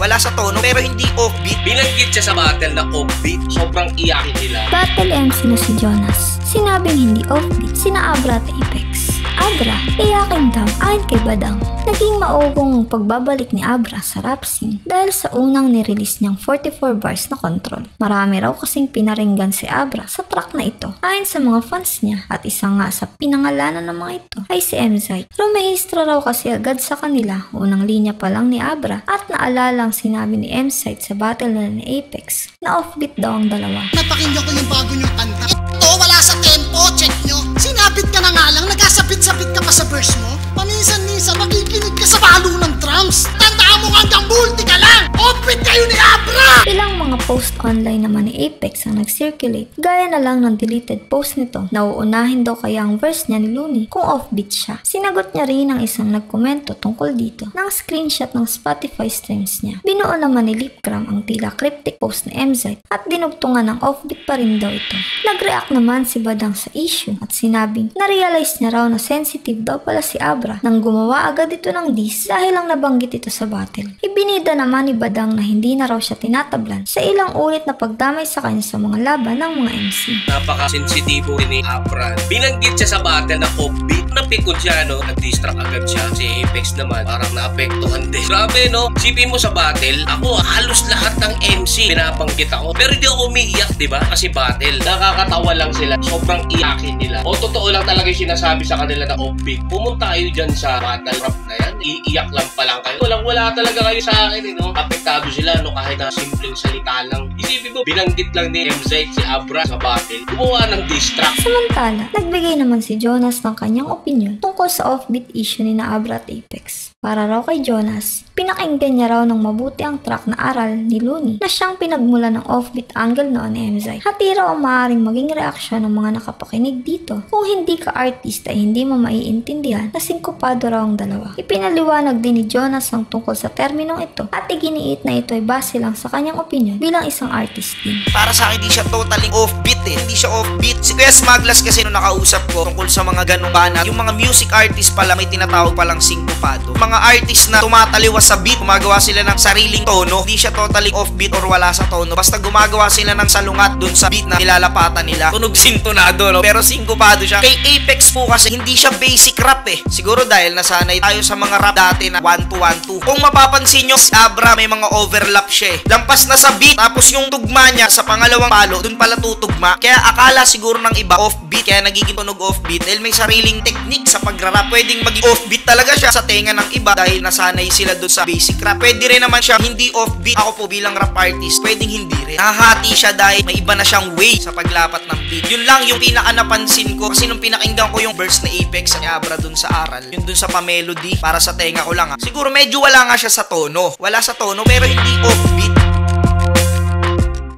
wala sa tono pero hindi offbeat. Binanggit siya sa battle na offbeat. Sobrang iyakin nila. Battle MC na si Jonas. Sinabing hindi offbeat sina Abra at Apex. Abra, iyakin daw ayon kay Badang. Naging maugong pagbabalik ni Abra sa rap scene dahil sa unang nirelease niyang 44 bars na Control. Marami raw kasing pinaringgan si Abra sa track na ito ayon sa mga fans niya at isa nga sa pinangalanan ng mga ito ay si MZite. Rumehistro raw kasi agad sa kanila unang linya pa lang ni Abra at naalalang sinabi ni MZite sa battle na ni Apex na offbeat daw ang dalawa. Napakinggan ko yung bago niyong kanta. Ito wala sa tempo, check nyo. Sinabit ka na nga lang, nagkasabit-sabit ka pa sa verse mo. Paminsan-minsan makikinig ka sa balo ng drums. Tandaan mo hanggang multi ka lang. Offbeat kayo ni Abra! Ilang mga post online naman ni Apex ang nag-circulate gaya na lang ng deleted post nito. Nauunahin daw kaya ang verse niya ni Looney kung offbeat siya. Sinagot niya rin ang isang nagkomento tungkol dito ng screenshot ng Spotify streams niya. Binuo naman ni Lipgram ang tila cryptic post ni MZite at dinugtungan ng offbeat pa rin daw ito. Nag-react naman si Badang sa issue at sinabing na-realize niya raw na sensitive daw pala si Abra nang gumawa agad ito ng diss dahil lang nabanggit ito sa battle. Ibinida naman ni Badang na hindi na raw siya tinatablan sa ilang ulit na pagdamay sa kanya sa mga laban ng mga MC. Napaka-sensitibo ni Abra. Binanggit siya sa battle na offbeat. Napikot siya, no? Nag-distract agad siya. Si Apex naman, parang naapektuhan din. Grabe, no? Sipin mo sa battle, ako halos lahat ng MC pinabanggit ako. Pero hindi ako umiiyak, di ba? Kasi battle. Nakakatawa lang sila. Sobrang iyakin nila. O totoo lang talaga yung sinasabi sa kanila na offbeat. Pumunta kayo dyan sa battle rap na yan. Iiyak lang pa lang kayo. Walang-wala talaga kayo sa akin, no? Apektado sila, no? Kahit na simpleng salita lang. Isipin mo, binanggit lang ni MZite si Abra sa battle. Gumawa ng distract. Samantala, nagbigay naman si Jonas ng kanyang opinion tungkol sa offbeat issue ni Abra at Apex. Para raw kay Jonas, pinakinggan niya raw ng mabuti ang track na Aral ni Looney na siyang pinagmula ng offbeat angle noon ni MZite. Hati raw ang maaaring maging reaksyon ng mga nakapakinig dito kung hindi ka artist ay hindi mo maiintindihan na singkopado raw ang dalawa. Ipinaliwanag din ni Jonas ang tungkol sa terminong ito at iginiit na ito ay base lang sa kanyang opinion bilang isang artist din. Para sa akin, hindi siya totally offbeat eh. Hindi siya offbeat. Si Kuya Smaglas kasi nung nakausap ko tungkol sa mga ganong banat, yung mga music artist pala may tinatawag palang syncopado. Mga artist na tumataliwas sa beat, gumagawa sila ng sariling tono. Hindi siya totally offbeat or wala sa tono. Basta gumagawa sila ng salungat dun sa beat na nilalapatan nila. Tunog sintonado, no? Pero syncopado siya. Kay Apex po kasi hindi siya basic rap eh. Siguro dahil nasanay tayo sa mga rap dati na 1-2-1-2. Kung mapapansin nyo, si Abra may mga overlap siya eh. Lampas na sa beat, tapos yung tugma niya sa pangalawang palo, dun pala tutugma. Kaya akala siguro ng iba offbeat, kaya nagiging tunog offbeat. Dahil may sariling technique sa pagrarap. Pwedeng maging offbeat talaga siya sa tenga ng iba dahil nasanay sila dun sa basic rap. Pwede rin naman siya hindi offbeat. Ako po bilang rap artist, pwedeng hindi rin. Nahahati siya dahil may iba na siyang way sa paglapat ng beat. Yun lang yung pinaka napansin ko kasi nung pinakinggan ko yung verse na Apex sa Abra dun sa Aral, yun dun sa pa-melody, para sa tenga ko lang ha. Siguro medyo wala nga siya sa tono. Wala sa tono pero hindi offbeat.